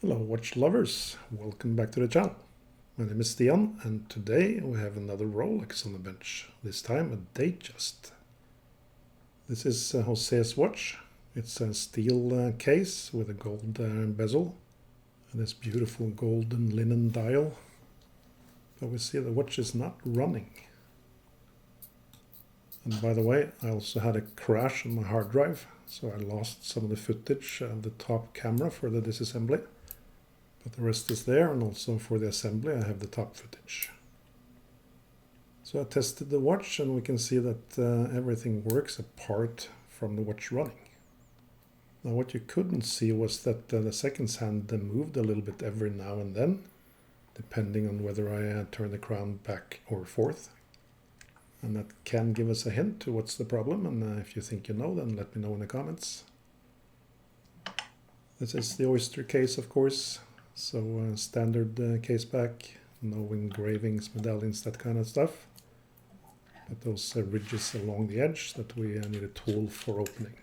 Hello watch lovers, welcome back to the channel. My name is Stian and today we have another Rolex on the bench, this time a Datejust. This is José's watch. It's a steel case with a gold bezel and this beautiful golden linen dial. But we see the watch is not running. And by the way, I also had a crash on my hard drive, so I lost some of the footage of the top camera for the disassembly. But the rest is there, and also for the assembly I have the top footage. So I tested the watch and we can see that everything works apart from the watch running. Now what you couldn't see was that the seconds hand moved a little bit every now and then, depending on whether I turn the crown back or forth. And that can give us a hint to what's the problem, and if you think you know, then let me know in the comments. This is the oyster case, of course. So standard case back, no engravings, medallions, that kind of stuff. But those ridges along the edge that we need a tool for opening.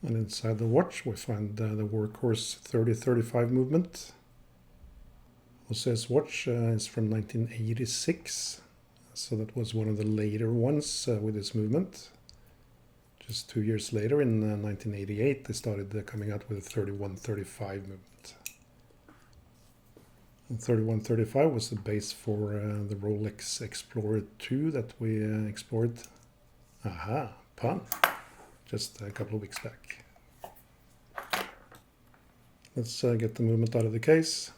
And inside the watch we find the workhorse 30-35 movement. José's watch is from 1986, so that was one of the later ones with this movement. Just 2 years later, in 1988, they started coming out with a 31-35 movement. And 31-35 was the base for the Rolex Explorer 2 that we explored. Aha, pun! Just a couple of weeks back. Let's get the movement out of the case.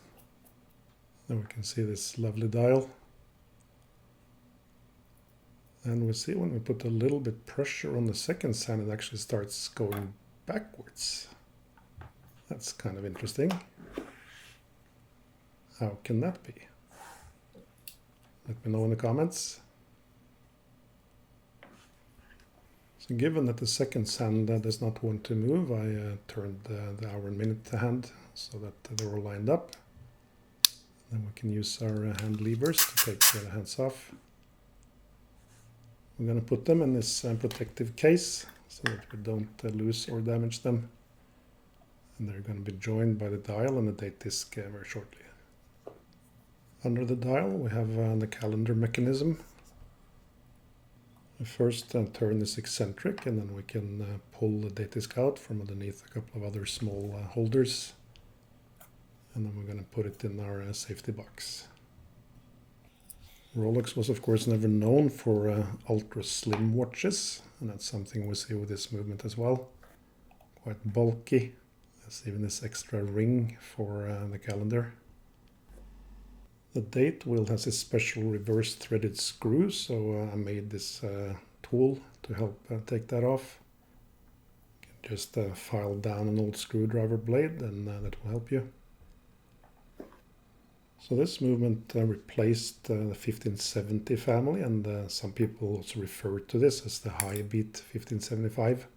Then we can see this lovely dial. And we see when we put a little bit pressure on the seconds hand, it actually starts going backwards. That's kind of interesting. How can that be? Let me know in the comments. So given that the seconds hand does not want to move, I turned the hour and minute hand so that they're all lined up. Then we can use our hand levers to take the hands off. We're going to put them in this protective case so that we don't lose or damage them. And they're going to be joined by the dial and the date disc very shortly. Under the dial we have the calendar mechanism. We first turn this eccentric and then we can pull the date disc out from underneath a couple of other small holders. And then we're going to put it in our safety box. Rolex was of course never known for ultra slim watches, and that's something we see with this movement as well. Quite bulky. There's even this extra ring for the calendar. The date wheel has a special reverse threaded screw, so I made this tool to help take that off. You can just file down an old screwdriver blade and that will help you. So this movement replaced the 1570 family, and some people also refer to this as the high beat 1575.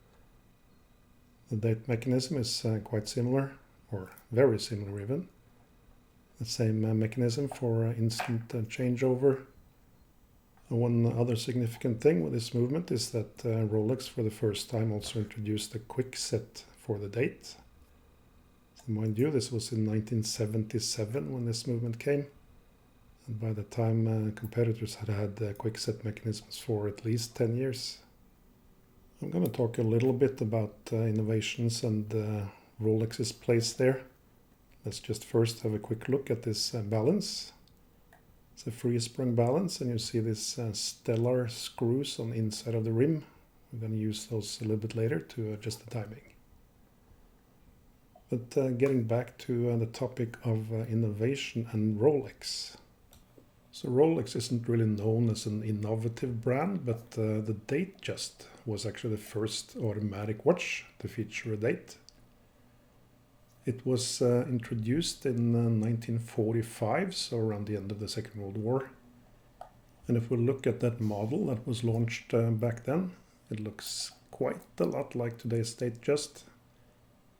The date mechanism is quite similar, or very similar even. The same mechanism for instant changeover. And one other significant thing with this movement is that Rolex for the first time also introduced a quick set for the date. Mind you, this was in 1977 when this movement came, and by the time competitors had quick set mechanisms for at least 10 years. I'm going to talk a little bit about innovations and Rolex's place there. Let's just first have a quick look at this balance. It's a free sprung balance, and you see these stellar screws on the inside of the rim. We're going to use those a little bit later to adjust the timing. But getting back to the topic of innovation and Rolex. So Rolex isn't really known as an innovative brand, but the Datejust was actually the first automatic watch to feature a date. It was introduced in 1945, so around the end of the Second World War. And if we look at that model that was launched back then, it looks quite a lot like today's Datejust.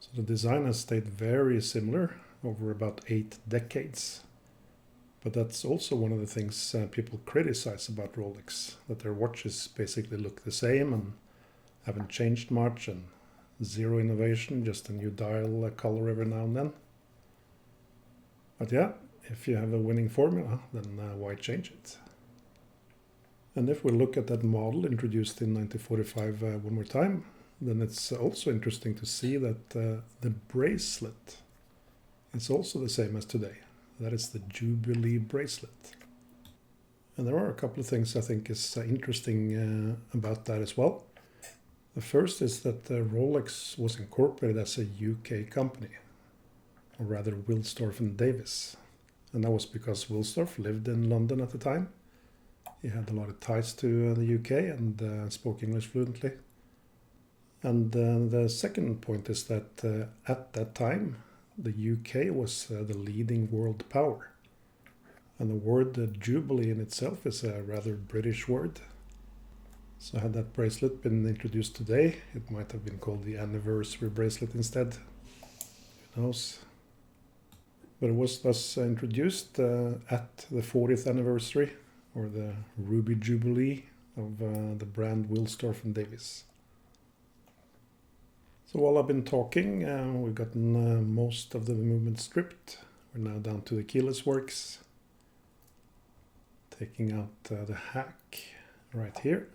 So the design has stayed very similar over about 8 decades. But that's also one of the things people criticize about Rolex, that their watches basically look the same and haven't changed much, and zero innovation, just a new dial color every now and then. But yeah, if you have a winning formula, then why change it? And if we look at that model introduced in 1945 one more time, then it's also interesting to see that the bracelet is also the same as today. That is the Jubilee bracelet. And there are a couple of things I think is interesting about that as well. The first is that Rolex was incorporated as a UK company, or rather Wilsdorf and Davis. And that was because Wilsdorf lived in London at the time. He had a lot of ties to the UK and spoke English fluently. And the second point is that at that time, the UK was the leading world power. And the word Jubilee in itself is a rather British word. So had that bracelet been introduced today, it might have been called the anniversary bracelet instead. Who knows? But it was thus introduced at the 40th anniversary, or the Ruby Jubilee of the brand Wilsdorf and Davis. So while I've been talking, we've gotten most of the movement stripped. We're now down to the keyless works. Taking out the hack right here.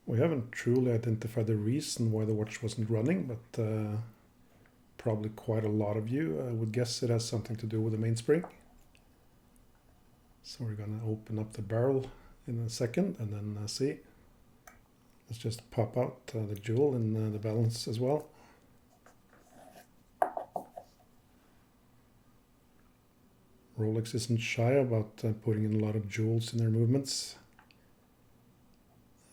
We haven't truly identified the reason why the watch wasn't running, but probably quite a lot of you would guess it has something to do with the mainspring. So we're going to open up the barrel in a second and then see. Let's just pop out the jewel in the balance as well. Rolex isn't shy about putting in a lot of jewels in their movements.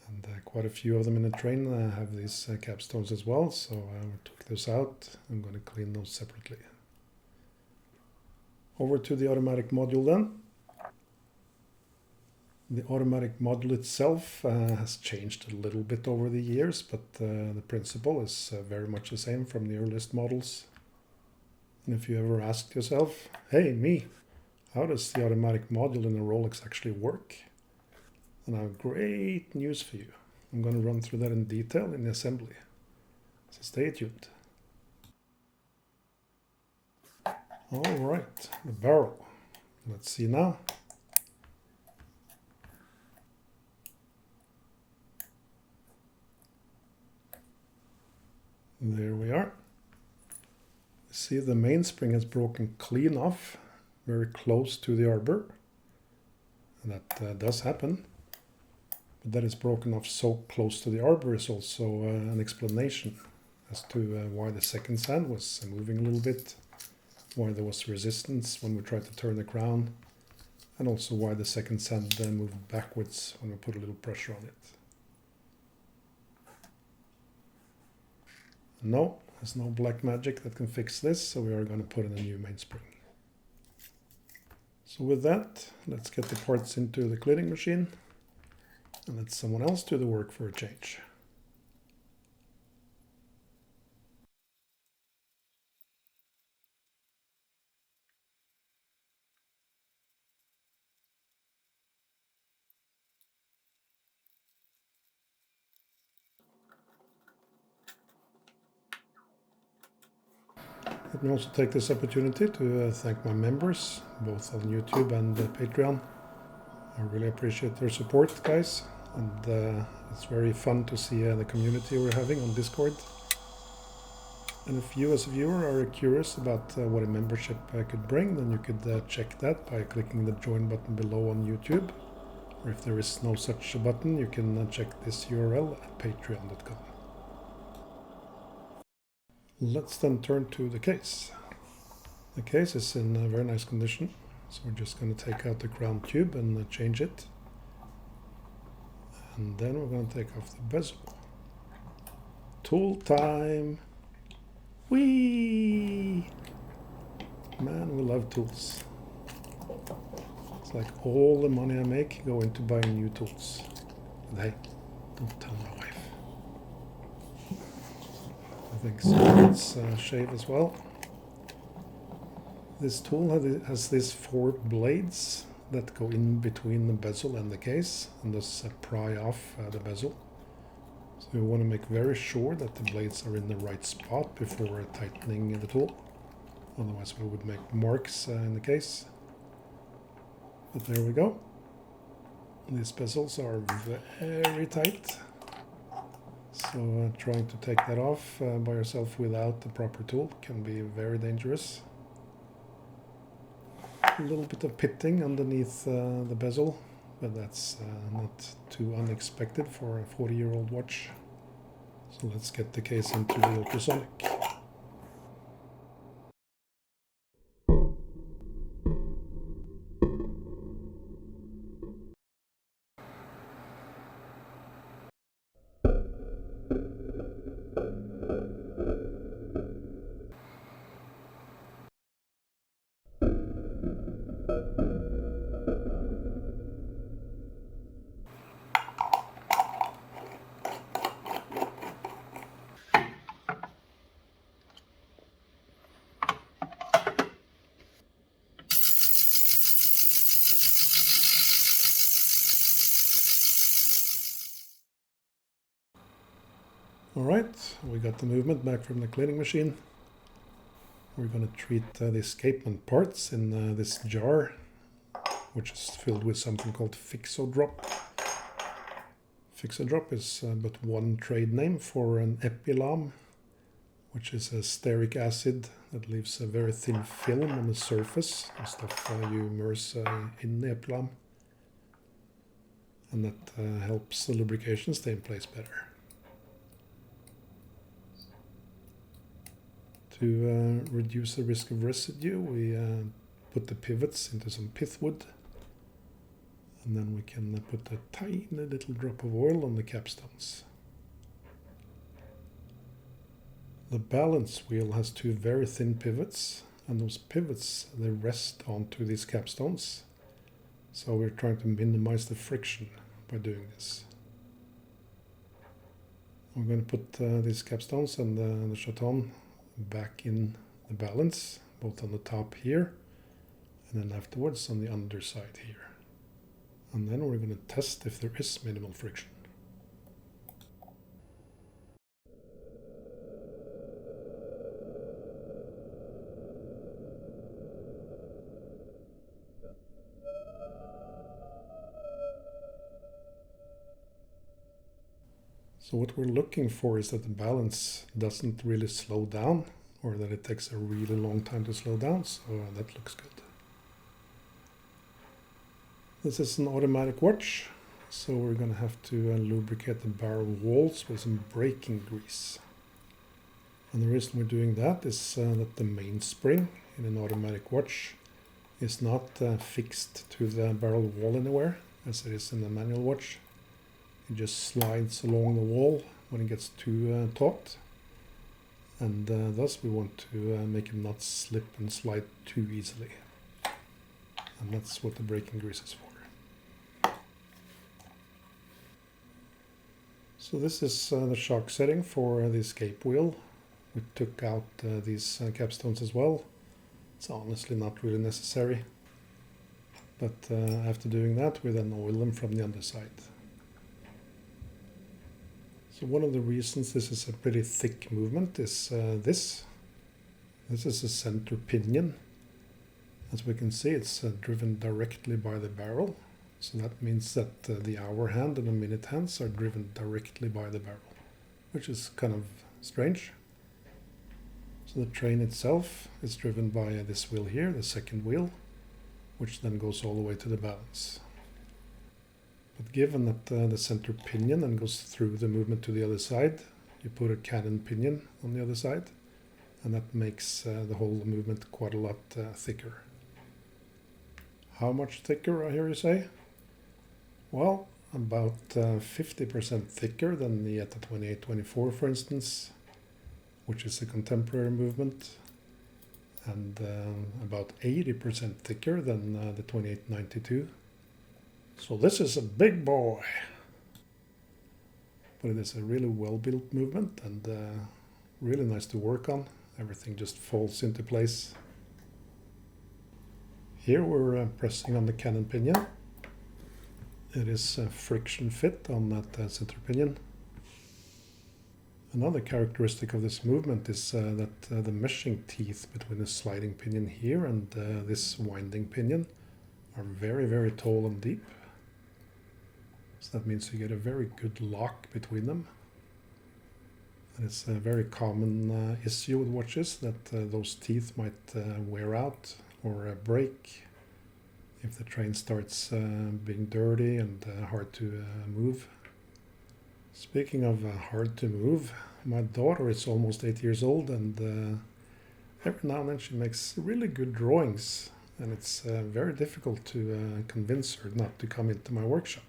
And quite a few of them in the train have these capstones as well, so we took those out. I'm going to clean those separately. Over to the automatic module then. The automatic module itself has changed a little bit over the years, but the principle is very much the same from the earliest models. And if you ever asked yourself, hey me, how does the automatic module in a Rolex actually work? And I have great news for you. I'm going to run through that in detail in the assembly. So stay tuned. All right, the barrel. Let's see now. There we are. See, the mainspring has broken clean off, very close to the arbor. And that does happen. But that is broken off so close to the arbor is also an explanation as to why the second sand was moving a little bit, why there was resistance when we tried to turn the crown, and also why the second sand moved backwards when we put a little pressure on it. No, there's no black magic that can fix this, so we are going to put in a new mainspring. So with that, let's get the parts into the cleaning machine and let someone else do the work for a change. Let me also take this opportunity to thank my members, both on YouTube and Patreon. I really appreciate your support, guys, and it's very fun to see the community we're having on Discord. And if you as a viewer are curious about what a membership could bring, then you could check that by clicking the join button below on YouTube. Or if there is no such button, you can check this URL at patreon.com. Let's then turn to the case. The case is in a very nice condition, so we're just going to take out the crown tube and change it. And then we're going to take off the bezel. Tool time! Whee! Man, we love tools. It's like all the money I make go into buying new tools. But hey, don't tell my wife. I think so. Let's shave as well. This tool has these 4 blades that go in between the bezel and the case, and thus pry off the bezel. So you want to make very sure that the blades are in the right spot before tightening the tool. Otherwise we would make marks in the case. But there we go. These bezels are very tight. So trying to take that off by yourself without the proper tool can be very dangerous. A little bit of pitting underneath the bezel, but that's not too unexpected for a 40-year-old watch. So let's get the case into the ultrasonic. Alright, we got the movement back from the cleaning machine. We're going to treat the escapement parts in this jar, which is filled with something called Fixodrop. Fixodrop is but one trade name for an epilam, which is a stearic acid that leaves a very thin film on the surface, the stuff you immerse in the epilam. And that helps the lubrication stay in place better. To reduce the risk of residue, we put the pivots into some pithwood, and then we can put a tiny little drop of oil on the capstones. The balance wheel has two very thin pivots, and those pivots, they rest onto these capstones. So we're trying to minimize the friction by doing this. We're going to put these capstones and the chaton back in the balance, both on the top here and then afterwards on the underside here. And then we're going to test if there is minimal friction. So what we're looking for is that the balance doesn't really slow down, or that it takes a really long time to slow down, so that looks good. This is an automatic watch, so we're going to have to lubricate the barrel walls with some braking grease. And the reason we're doing that is that the mainspring in an automatic watch is not fixed to the barrel wall anywhere, as it is in a manual watch. It just slides along the wall when it gets too taut, and thus we want to make it not slip and slide too easily, and that's what the braking grease is for. So this is the shock setting for the escape wheel. We took out these capstones as well. It's honestly not really necessary, but after doing that we then oil them from the underside. So one of the reasons this is a pretty thick movement is this. This is a center pinion. As we can see, it's driven directly by the barrel. So that means that the hour hand and the minute hands are driven directly by the barrel, which is kind of strange. So the train itself is driven by this wheel here, the second wheel, which then goes all the way to the balance. But given that the center pinion then goes through the movement to the other side, you put a cannon pinion on the other side, and that makes the whole movement quite a lot thicker. How much thicker, I hear you say? Well, about 50% thicker than the ETA 2824, for instance, which is a contemporary movement, and about 80% thicker than the 2892. So this is a big boy, but it is a really well-built movement and really nice to work on. Everything just falls into place. Here we're pressing on the cannon pinion. It is a friction fit on that center pinion. Another characteristic of this movement is that the meshing teeth between the sliding pinion here and this winding pinion are very, very tall and deep. So that means you get a very good lock between them. And it's a very common issue with watches that those teeth might wear out or break if the train starts being dirty and hard to move. Speaking of hard to move, my daughter is almost 8 years old, and every now and then she makes really good drawings, and it's very difficult to convince her not to come into my workshop.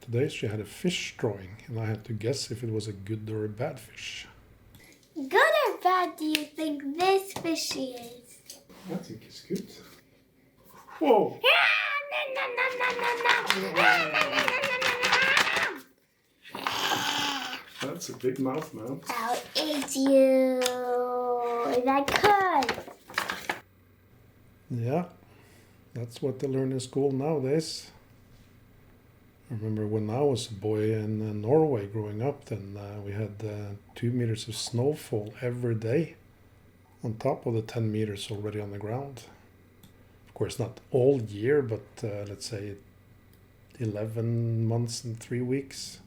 Today she had a fish drawing, and I had to guess if it was a good or a bad fish. Good or bad do you think this fishy is? I think it's good. Whoa! That's a big mouth, man. I'll eat you. And I could. Yeah, that's what they learn in school nowadays. I remember when I was a boy in Norway growing up, then we had 2 meters of snowfall every day on top of the 10 meters already on the ground. Of course, not all year, but let's say 11 months and 3 weeks.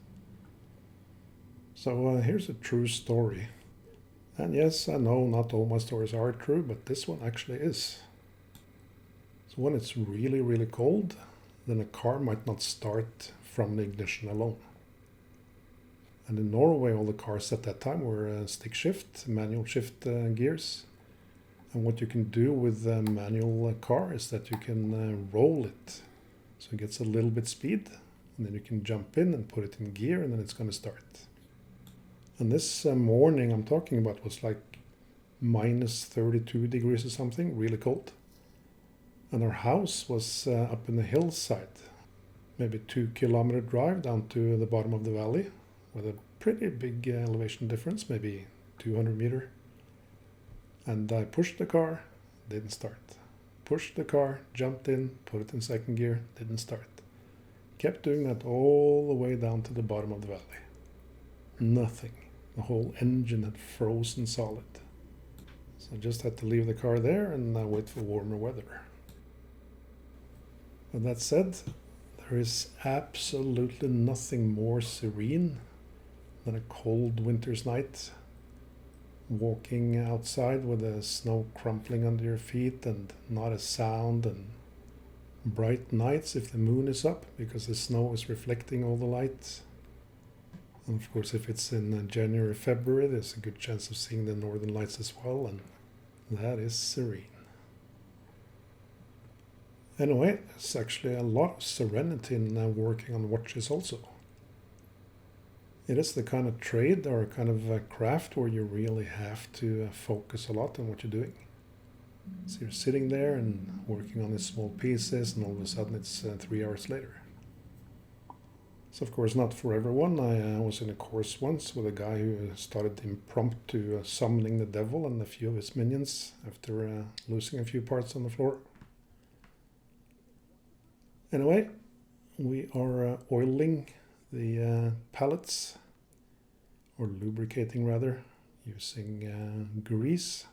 So here's a true story. And yes, I know not all my stories are true, but this one actually is. So when it's really, really cold, then a car might not start from the ignition alone. And in Norway, all the cars at that time were stick shift, manual shift gears. And what you can do with a manual car is that you can roll it. So it gets a little bit speed, and then you can jump in and put it in gear, and then it's going to start. And this morning I'm talking about was like minus 32 degrees or something, really cold. And our house was up in the hillside, maybe 2-kilometer drive down to the bottom of the valley with a pretty big elevation difference, maybe 200 meter. And I pushed the car, didn't start. Pushed the car, jumped in, put it in second gear, didn't start. Kept doing that all the way down to the bottom of the valley. Nothing. The whole engine had frozen solid. So I just had to leave the car there and wait for warmer weather. With that said, there is absolutely nothing more serene than a cold winter's night, walking outside with the snow crumpling under your feet and not a sound, and bright nights if the moon is up because the snow is reflecting all the light. And of course, if it's in January, February, there's a good chance of seeing the northern lights as well, and that is serene. Anyway, there's actually a lot of serenity in working on watches also. It is the kind of trade or kind of a craft where you really have to focus a lot on what you're doing. So you're sitting there and working on these small pieces, and all of a sudden it's 3 hours later. So of course not for everyone. I was in a course once with a guy who started impromptu summoning the devil and a few of his minions after losing a few parts on the floor. Anyway, we are oiling the pallets, or lubricating rather, using grease.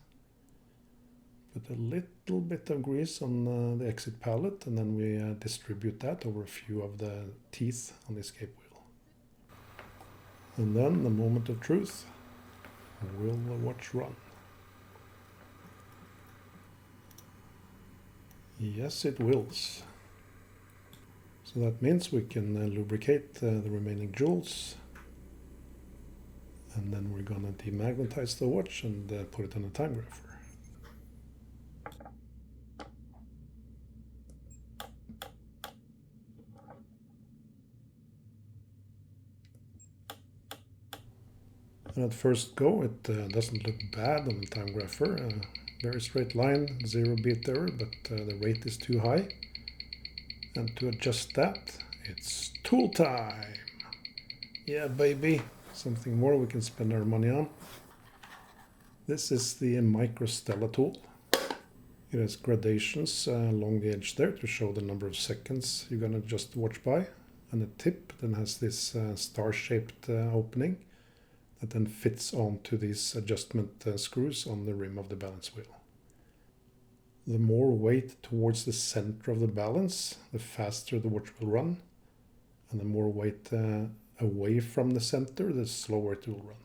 Put a little bit of grease on the exit pallet, and then we distribute that over a few of the teeth on the escape wheel. And then the moment of truth. Will the watch run? Yes, it wills. So that means we can lubricate the remaining jewels, and then we're gonna demagnetize the watch and put it on a time grapher. And at first go, it doesn't look bad on the time grapher. Very straight line, 0 beat error, but the rate is too high. And to adjust that, it's tool time. Yeah, baby, something more we can spend our money on. This is the Micro Stella tool. It has gradations along the edge there to show the number of seconds you're going to adjust the watch by. And the tip then has this star-shaped opening that then fits onto these adjustment screws on the rim of the balance wheel. The more weight towards the center of the balance, the faster the watch will run, and the more weight away from the center, the slower it will run.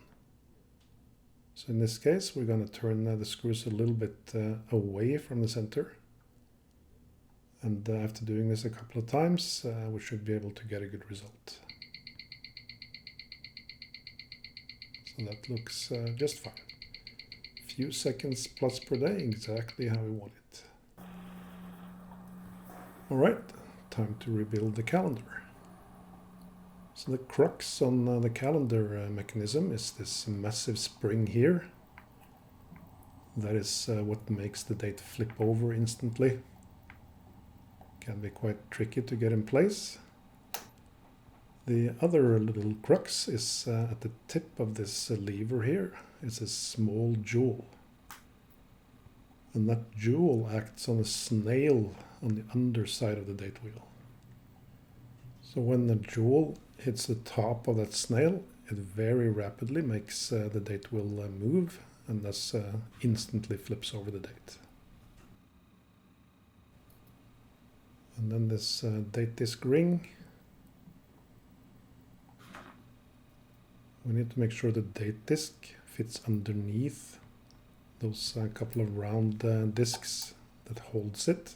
So in this case, we're going to turn the screws a little bit away from the center. And after doing this a couple of times, we should be able to get a good result. So that looks just fine. Few seconds plus per day, exactly how we want it. All right, time to rebuild the calendar. So the crux on the calendar mechanism is this massive spring here. That is what makes the date flip over instantly. Can be quite tricky to get in place. The other little crux is at the tip of this lever here. It's a small jewel. And that jewel acts on a snail on the underside of the date wheel. So when the jewel hits the top of that snail, it very rapidly makes the date wheel move and thus instantly flips over the date. And then this date disc ring. We need to make sure the date disc fits underneath those couple of round discs that holds it.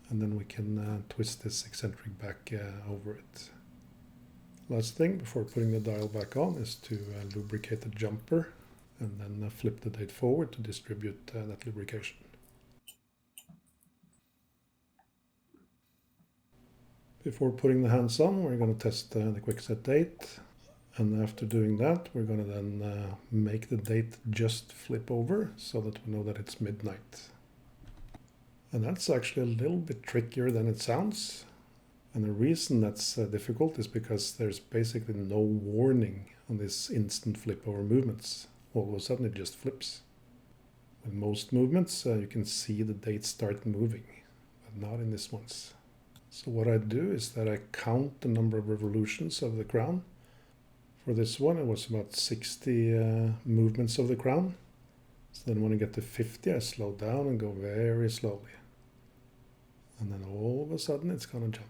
And then we can twist this eccentric back over it. Last thing before putting the dial back on is to lubricate the jumper and then flip the date forward to distribute that lubrication. Before putting the hands on, we're going to test the quick set date. And after doing that, we're going to then make the date just flip over so that we know that it's midnight. And that's actually a little bit trickier than it sounds. And the reason that's difficult is because there's basically no warning on this instant flip over movements. All of a sudden it just flips. With most movements, you can see the date start moving, but not in this one's. So what I do is that I count the number of revolutions of the crown. For this one, it was about 60 movements of the crown. So then when I get to 50, I slow down and go very slowly. And then all of a sudden, it's going to jump.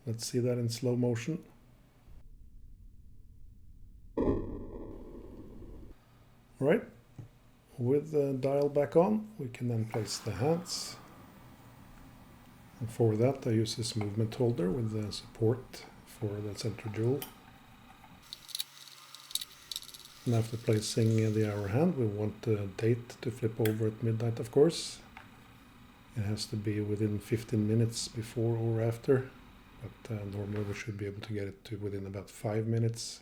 Let's see that in slow motion. All right, with the dial back on, we can then place the hands. And for that, I use this movement holder with the support for the center jewel. And after placing the hour hand, we want the date to flip over at midnight, of course. It has to be within 15 minutes before or after, but normally we should be able to get it to within about 5 minutes.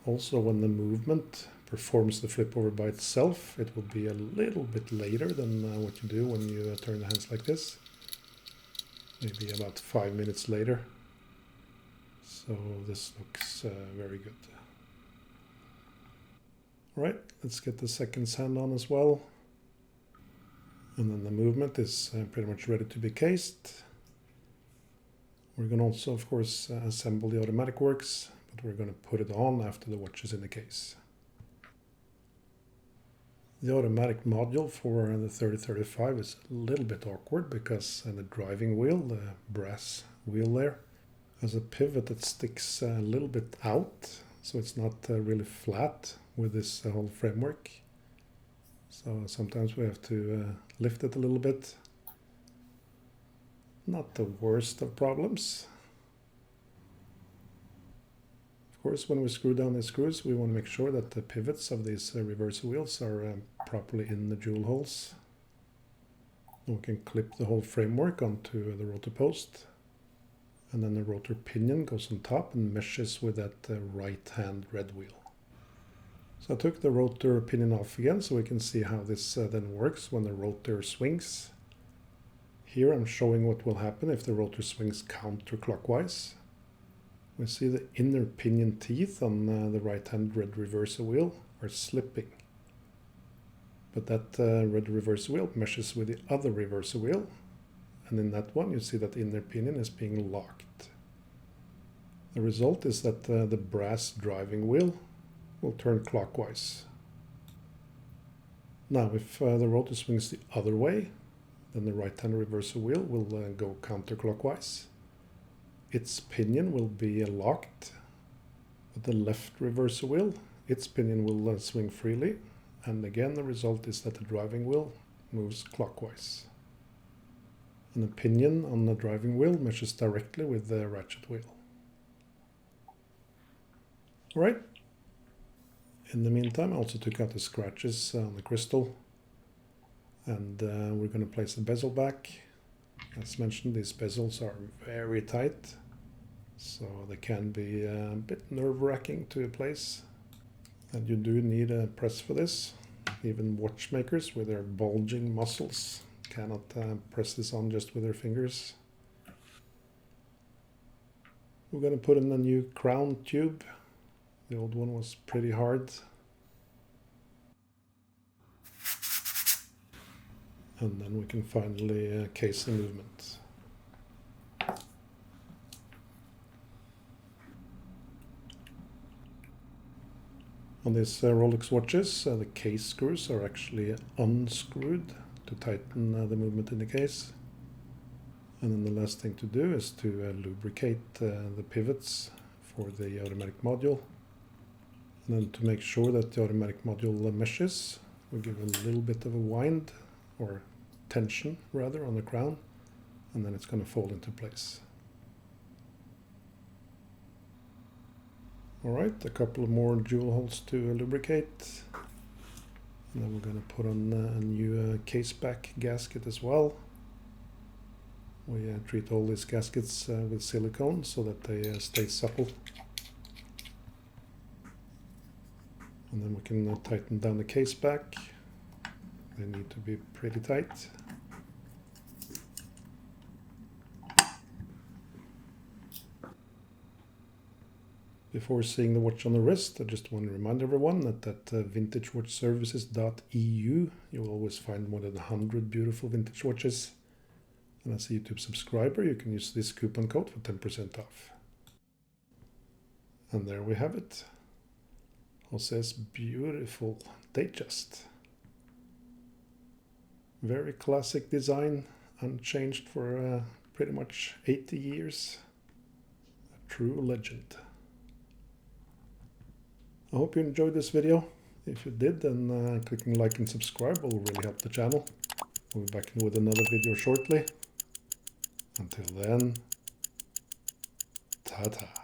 Also, when the movement performs the flip over by itself, it will be a little bit later than what you do when you turn the hands like this. Maybe about 5 minutes later. So this looks very good. All right, let's get the seconds hand on as well. And then the movement is pretty much ready to be cased. We're going to also, of course, assemble the automatic works, but we're going to put it on after the watch is in the case. The automatic module for the 3035 is a little bit awkward because the driving wheel, the brass wheel there, has a pivot that sticks a little bit out, so it's not really flat with this whole framework. So sometimes we have to lift it a little bit. Not the worst of problems. Of course, when we screw down the screws, we want to make sure that the pivots of these reverser wheels are properly in the jewel holes. And we can clip the whole framework onto the rotor post. And then the rotor pinion goes on top and meshes with that right-hand red wheel. So I took the rotor pinion off again so we can see how this then works when the rotor swings. Here I'm showing what will happen if the rotor swings counterclockwise. We see the inner pinion teeth on the right-hand red reverser wheel are slipping. But that red reverser wheel meshes with the other reverser wheel. And in that one, you see that the inner pinion is being locked. The result is that the brass driving wheel will turn clockwise. Now, if the rotor swings the other way, then the right-hand reverser wheel will go counterclockwise. Its pinion will be locked, but the left reverser wheel, its pinion will swing freely, and again the result is that the driving wheel moves clockwise. And the pinion on the driving wheel measures directly with the ratchet wheel. Alright. In the meantime, I also took out the scratches on the crystal, and we're going to place the bezel back. As mentioned, these bezels are very tight, so they can be a bit nerve-wracking to place, and you do need a press for this. Even watchmakers with their bulging muscles cannot press this on just with their fingers. We're going to put in a new crown tube. The old one was pretty hard. And then we can finally case the movement. On these Rolex watches, the case screws are actually unscrewed to tighten the movement in the case. And then the last thing to do is to lubricate the pivots for the automatic module. And then to make sure that the automatic module meshes, we give a little bit of a wind, or tension rather, on the crown, and then it's going to fall into place. Alright, a couple of more jewel holes to lubricate. And then we're going to put on a new case back gasket as well. We treat all these gaskets with silicone so that they stay supple. And then we can tighten down the case back. They need to be pretty tight. Before seeing the watch on the wrist, I just want to remind everyone that at vintagewatchservices.eu you will always find more than 100 beautiful vintage watches. And as a YouTube subscriber, you can use this coupon code for 10% off. And there we have it. José's beautiful Datejust. Very classic design, unchanged for pretty much 80 years. A true legend. I hope you enjoyed this video. If you did, then clicking like and subscribe will really help the channel. We'll be back with another video shortly. Until then, ta-ta.